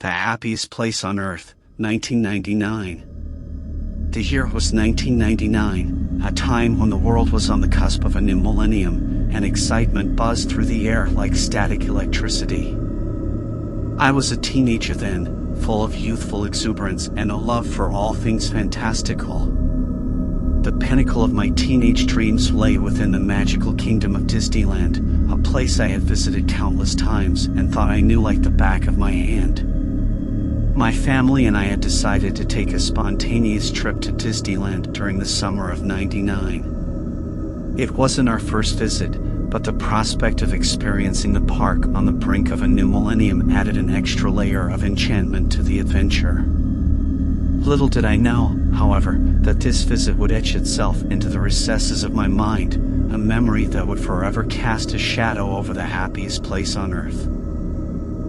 The happiest place on earth, 1999. The year was 1999, a time when the world was on the cusp of a new millennium, and excitement buzzed through the air like static electricity. I was a teenager then, full of youthful exuberance and a love for all things fantastical. The pinnacle of my teenage dreams lay within the magical kingdom of Disneyland, a place I had visited countless times and thought I knew like the back of my hand. My family and I had decided to take a spontaneous trip to Disneyland during the summer of '99. It wasn't our first visit, but the prospect of experiencing the park on the brink of a new millennium added an extra layer of enchantment to the adventure. Little did I know, however, that this visit would etch itself into the recesses of my mind, a memory that would forever cast a shadow over the happiest place on earth.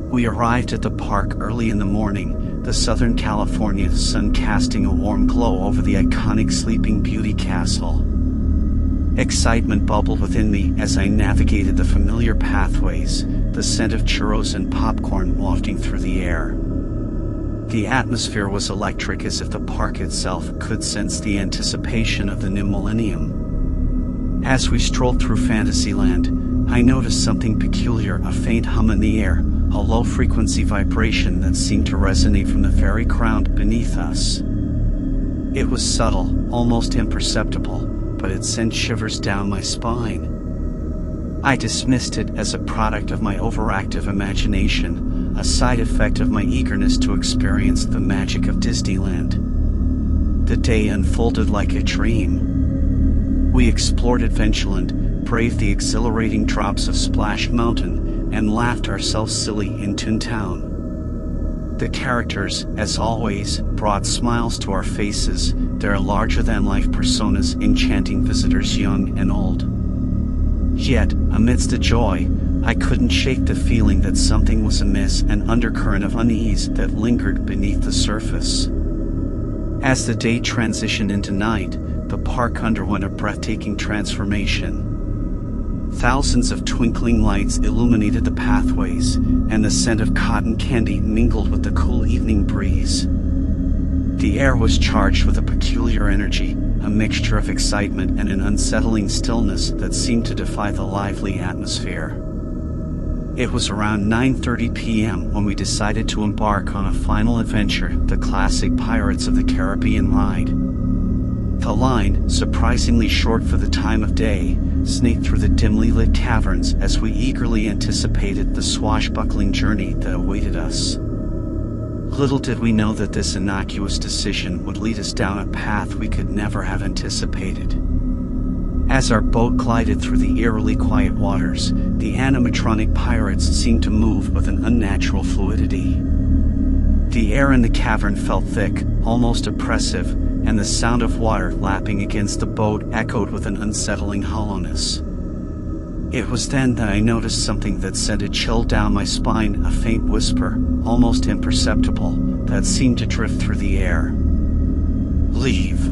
We arrived at the park early in the morning, the Southern California sun casting a warm glow over the iconic Sleeping Beauty castle. Excitement bubbled within me as I navigated the familiar pathways, the scent of churros and popcorn wafting through the air. The atmosphere was electric, as if the park itself could sense the anticipation of the new millennium. As we strolled through Fantasyland, I noticed something peculiar, a faint hum in the air, a low-frequency vibration that seemed to resonate from the very ground beneath us. It was subtle, almost imperceptible, but it sent shivers down my spine. I dismissed it as a product of my overactive imagination, a side effect of my eagerness to experience the magic of Disneyland. The day unfolded like a dream. We explored Adventureland, braved the exhilarating drops of Splash Mountain, and laughed ourselves silly in Toontown. The characters, as always, brought smiles to our faces, their larger-than-life personas enchanting visitors young and old. Yet, amidst the joy, I couldn't shake the feeling that something was amiss, an undercurrent of unease that lingered beneath the surface. As the day transitioned into night, the park underwent a breathtaking transformation. Thousands of twinkling lights illuminated the pathways, and the scent of cotton candy mingled with the cool evening breeze. The air was charged with a peculiar energy, a mixture of excitement and an unsettling stillness that seemed to defy the lively atmosphere. It was around 9:30 p.m. when we decided to embark on a final adventure, the classic Pirates of the Caribbean ride. The line, surprisingly short for the time of day, snaked through the dimly lit caverns as we eagerly anticipated the swashbuckling journey that awaited us. Little did we know that this innocuous decision would lead us down a path we could never have anticipated. As our boat glided through the eerily quiet waters, the animatronic pirates seemed to move with an unnatural fluidity. The air in the cavern felt thick, almost oppressive, and the sound of water lapping against the boat echoed with an unsettling hollowness. It was then that I noticed something that sent a chill down my spine, a faint whisper, almost imperceptible, that seemed to drift through the air. "Leave."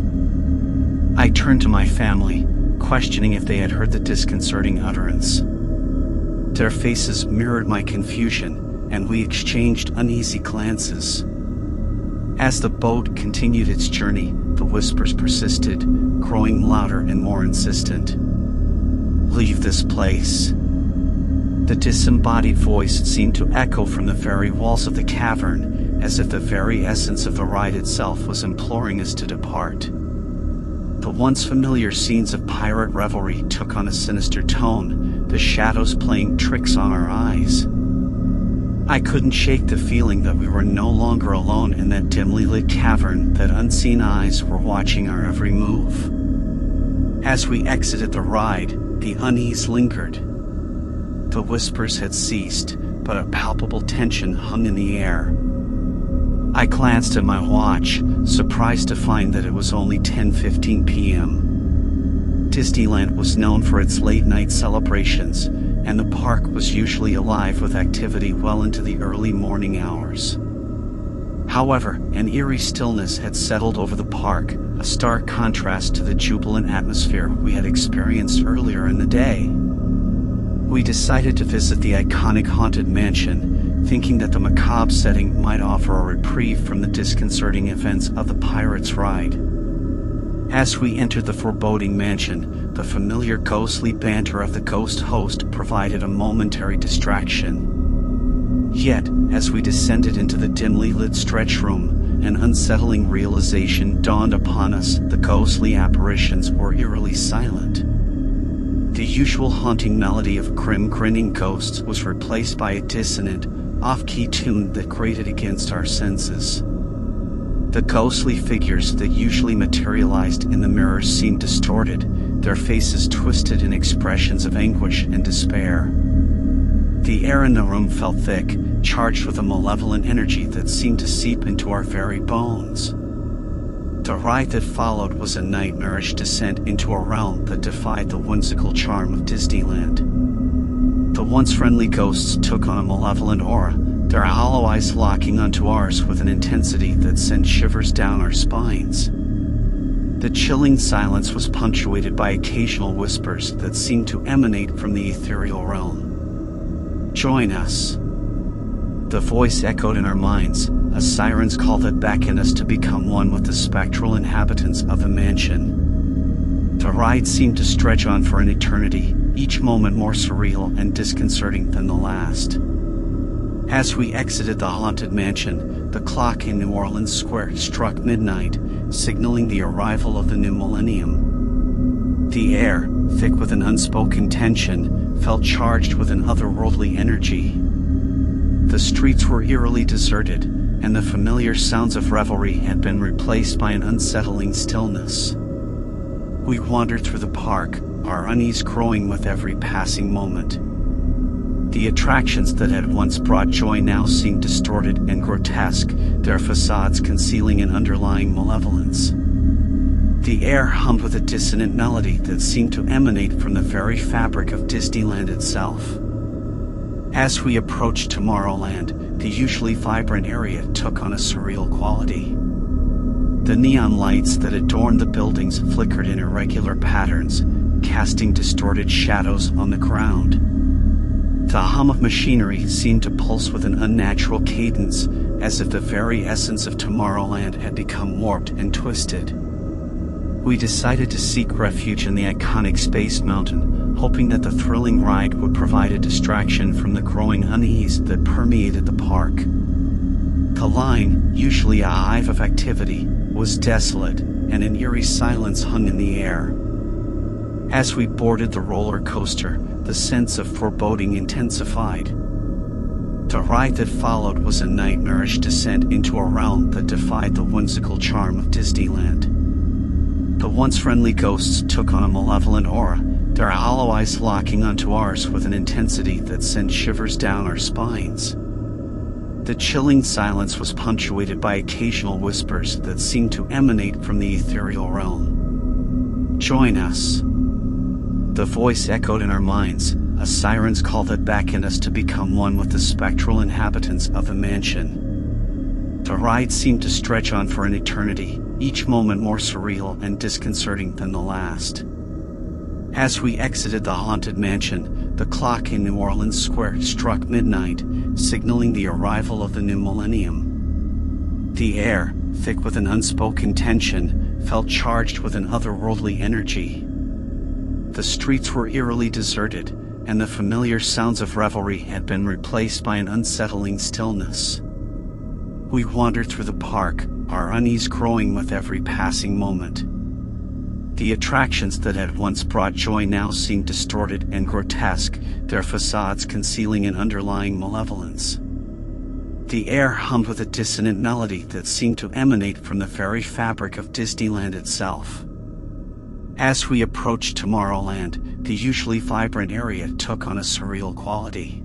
I turned to my family, questioning if they had heard the disconcerting utterance. Their faces mirrored my confusion, and we exchanged uneasy glances. As the boat continued its journey, the whispers persisted, growing louder and more insistent. "Leave this place." The disembodied voice seemed to echo from the very walls of the cavern, as if the very essence of the ride itself was imploring us to depart. The once familiar scenes of pirate revelry took on a sinister tone, the shadows playing tricks on our eyes. I couldn't shake the feeling that we were no longer alone in that dimly lit cavern, that unseen eyes were watching our every move. As we exited the ride, the unease lingered. The whispers had ceased, but a palpable tension hung in the air. I glanced at my watch, surprised to find that it was only 10:15 p.m. Disneyland was known for its late-night celebrations, and the park was usually alive with activity well into the early morning hours. However, an eerie stillness had settled over the park, a stark contrast to the jubilant atmosphere we had experienced earlier in the day. We decided to visit the iconic Haunted Mansion, thinking that the macabre setting might offer a reprieve from the disconcerting events of the Pirates ride. As we entered the foreboding mansion, the familiar ghostly banter of the ghost host provided a momentary distraction. Yet, as we descended into the dimly lit stretch room, an unsettling realization dawned upon us: the ghostly apparitions were eerily silent. The usual haunting melody of grinning ghosts was replaced by a dissonant, off-key tune that grated against our senses. The ghostly figures that usually materialized in the mirrors seemed distorted, their faces twisted in expressions of anguish and despair. The air in the room felt thick, charged with a malevolent energy that seemed to seep into our very bones. The ride that followed was a nightmarish descent into a realm that defied the whimsical charm of Disneyland. The once friendly ghosts took on a malevolent aura, their hollow eyes locking onto ours with an intensity that sent shivers down our spines. The chilling silence was punctuated by occasional whispers that seemed to emanate from the ethereal realm. "Join us." The voice echoed in our minds, a siren's call that beckoned us to become one with the spectral inhabitants of the mansion. The ride seemed to stretch on for an eternity, each moment more surreal and disconcerting than the last. As we exited the haunted mansion, the clock in New Orleans Square struck midnight, signaling the arrival of the new millennium. The air, thick with an unspoken tension, felt charged with an otherworldly energy. The streets were eerily deserted, and the familiar sounds of revelry had been replaced by an unsettling stillness. We wandered through the park, our unease growing with every passing moment. The attractions that had once brought joy now seemed distorted and grotesque, their facades concealing an underlying malevolence. The air hummed with a dissonant melody that seemed to emanate from the very fabric of Disneyland itself. As we approached Tomorrowland, the usually vibrant area took on a surreal quality. The neon lights that adorned the buildings flickered in irregular patterns, casting distorted shadows on the ground. The hum of machinery seemed to pulse with an unnatural cadence, as if the very essence of Tomorrowland had become warped and twisted. We decided to seek refuge in the iconic Space Mountain, hoping that the thrilling ride would provide a distraction from the growing unease that permeated the park. The line, usually a hive of activity, was desolate, and an eerie silence hung in the air. As we boarded the roller coaster, the sense of foreboding intensified. The ride that followed was a nightmarish descent into a realm that defied the whimsical charm of Disneyland. The once friendly ghosts took on a malevolent aura, their hollow eyes locking onto ours with an intensity that sent shivers down our spines. The chilling silence was punctuated by occasional whispers that seemed to emanate from the ethereal realm. "Join us." The voice echoed in our minds, a siren's call that beckoned us to become one with the spectral inhabitants of the mansion. The ride seemed to stretch on for an eternity, each moment more surreal and disconcerting than the last. As we exited the haunted mansion, the clock in New Orleans Square struck midnight, signaling the arrival of the new millennium. The air, thick with an unspoken tension, felt charged with an otherworldly energy. The streets were eerily deserted, and the familiar sounds of revelry had been replaced by an unsettling stillness. We wandered through the park, our unease growing with every passing moment. The attractions that had once brought joy now seemed distorted and grotesque, their facades concealing an underlying malevolence. The air hummed with a dissonant melody that seemed to emanate from the very fabric of Disneyland itself. As we approached Tomorrowland, the usually vibrant area took on a surreal quality.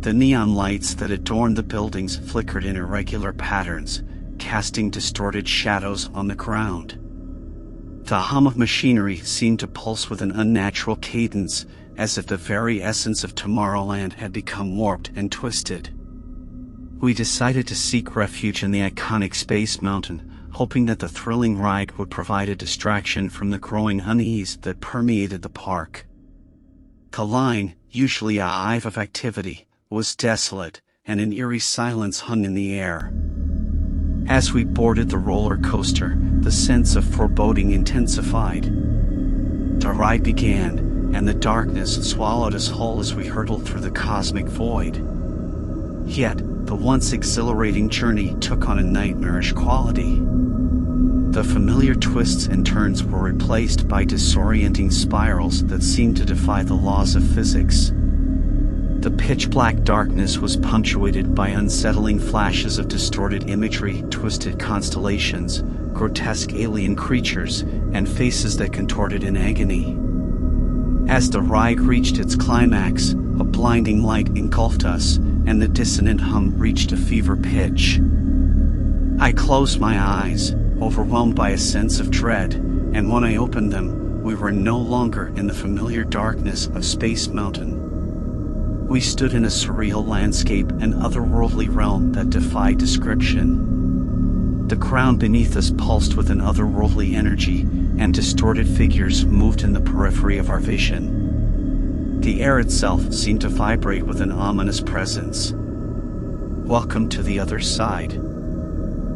The neon lights that adorned the buildings flickered in irregular patterns, casting distorted shadows on the ground. The hum of machinery seemed to pulse with an unnatural cadence, as if the very essence of Tomorrowland had become warped and twisted. We decided to seek refuge in the iconic Space Mountain, hoping that the thrilling ride would provide a distraction from the growing unease that permeated the park. The line, usually a hive of activity, was desolate, and an eerie silence hung in the air. As we boarded the roller coaster, the sense of foreboding intensified. The ride began, and the darkness swallowed us whole as we hurtled through the cosmic void. Yet, the once exhilarating journey took on a nightmarish quality. The familiar twists and turns were replaced by disorienting spirals that seemed to defy the laws of physics. The pitch-black darkness was punctuated by unsettling flashes of distorted imagery, twisted constellations, grotesque alien creatures, and faces that contorted in agony. As the ride reached its climax, a blinding light engulfed us, and the dissonant hum reached a fever pitch. I closed my eyes, overwhelmed by a sense of dread, and when I opened them, we were no longer in the familiar darkness of Space Mountain. We stood in a surreal landscape, an otherworldly realm that defied description. The ground beneath us pulsed with an otherworldly energy, and distorted figures moved in the periphery of our vision. The air itself seemed to vibrate with an ominous presence. "Welcome to the other side."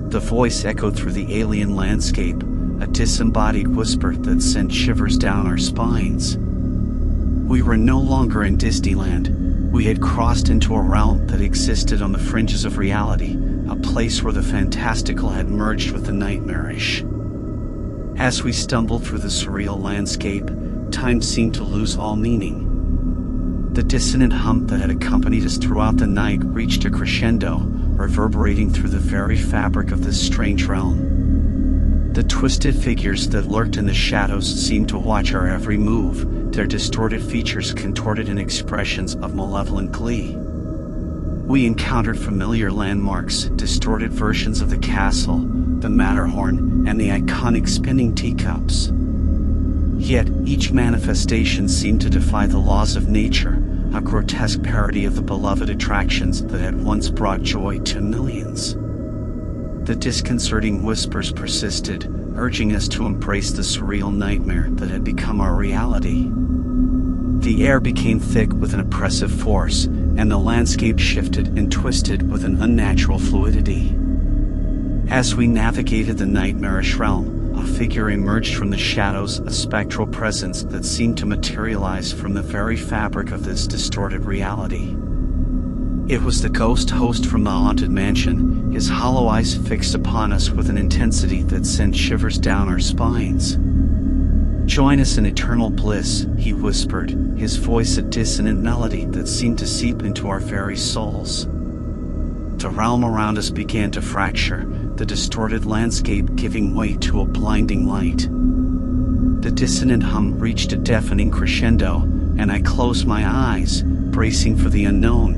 The voice echoed through the alien landscape, a disembodied whisper that sent shivers down our spines. We were no longer in Disneyland. We had crossed into a realm that existed on the fringes of reality, a place where the fantastical had merged with the nightmarish. As we stumbled through the surreal landscape, time seemed to lose all meaning. The dissonant hum that had accompanied us throughout the night reached a crescendo, reverberating through the very fabric of this strange realm. The twisted figures that lurked in the shadows seemed to watch our every move, their distorted features contorted in expressions of malevolent glee. We encountered familiar landmarks, distorted versions of the castle, the Matterhorn, and the iconic spinning teacups. Yet, each manifestation seemed to defy the laws of nature, a grotesque parody of the beloved attractions that had once brought joy to millions. The disconcerting whispers persisted, urging us to embrace the surreal nightmare that had become our reality. The air became thick with an oppressive force, and the landscape shifted and twisted with an unnatural fluidity. As we navigated the nightmarish realm, a figure emerged from the shadows, a spectral presence that seemed to materialize from the very fabric of this distorted reality. It was the ghost host from the haunted mansion, his hollow eyes fixed upon us with an intensity that sent shivers down our spines. "Join us in eternal bliss," he whispered, his voice a dissonant melody that seemed to seep into our very souls. The realm around us began to fracture, the distorted landscape giving way to a blinding light. The dissonant hum reached a deafening crescendo, and I closed my eyes, bracing for the unknown.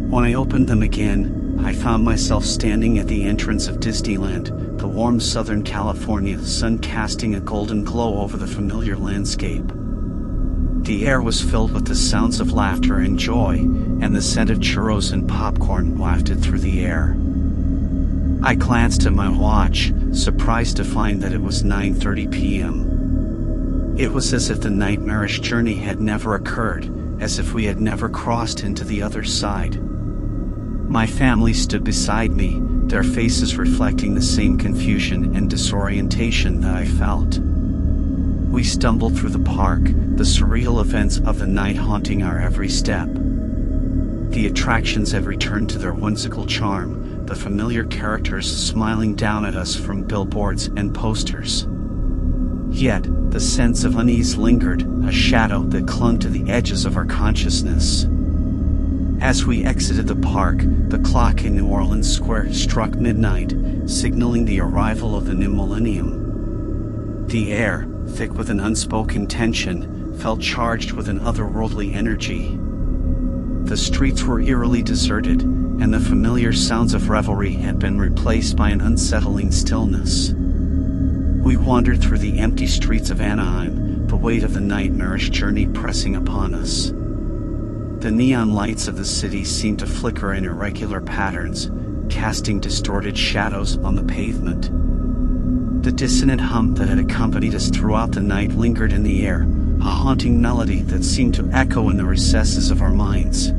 When I opened them again, I found myself standing at the entrance of Disneyland, the warm Southern California sun casting a golden glow over the familiar landscape. The air was filled with the sounds of laughter and joy, and the scent of churros and popcorn wafted through the air. I glanced at my watch, surprised to find that it was 9:30 p.m. It was as if the nightmarish journey had never occurred, as if we had never crossed into the other side. My family stood beside me, their faces reflecting the same confusion and disorientation that I felt. We stumbled through the park, the surreal events of the night haunting our every step. The attractions had returned to their whimsical charm, the familiar characters smiling down at us from billboards and posters. Yet, the sense of unease lingered, a shadow that clung to the edges of our consciousness. As we exited the park, the clock in New Orleans Square struck midnight, signaling the arrival of the new millennium. The air, thick with an unspoken tension, felt charged with an otherworldly energy. The streets were eerily deserted, and the familiar sounds of revelry had been replaced by an unsettling stillness. We wandered through the empty streets of Anaheim, the weight of the nightmarish journey pressing upon us. The neon lights of the city seemed to flicker in irregular patterns, casting distorted shadows on the pavement. The dissonant hum that had accompanied us throughout the night lingered in the air, a haunting melody that seemed to echo in the recesses of our minds.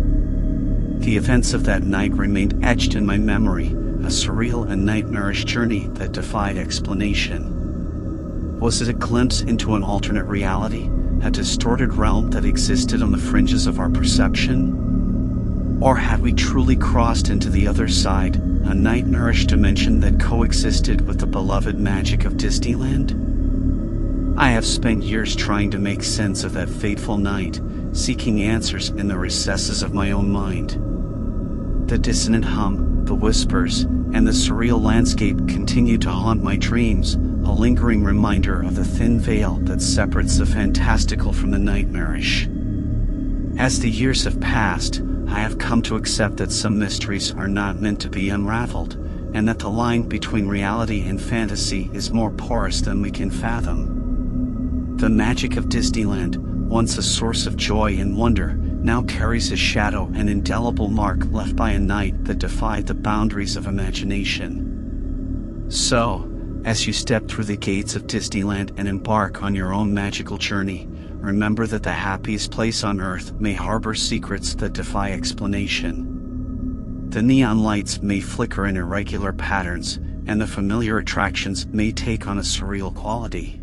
The events of that night remained etched in my memory, a surreal and nightmarish journey that defied explanation. Was it a glimpse into an alternate reality, a distorted realm that existed on the fringes of our perception? Or had we truly crossed into the other side, a nightmarish dimension that coexisted with the beloved magic of Disneyland? I have spent years trying to make sense of that fateful night, seeking answers in the recesses of my own mind. The dissonant hum, the whispers, and the surreal landscape continue to haunt my dreams, a lingering reminder of the thin veil that separates the fantastical from the nightmarish. As the years have passed, I have come to accept that some mysteries are not meant to be unraveled, and that the line between reality and fantasy is more porous than we can fathom. The magic of Disneyland, once a source of joy and wonder, now carries a shadow, an indelible mark left by a night that defied the boundaries of imagination. So, as you step through the gates of Disneyland and embark on your own magical journey, remember that the happiest place on earth may harbor secrets that defy explanation. The neon lights may flicker in irregular patterns, and the familiar attractions may take on a surreal quality.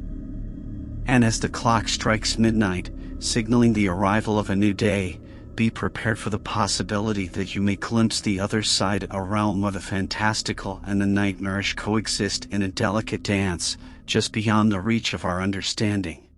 And as the clock strikes midnight, signaling the arrival of a new day, be prepared for the possibility that you may glimpse the other side, a realm where the fantastical and the nightmarish coexist in a delicate dance, just beyond the reach of our understanding.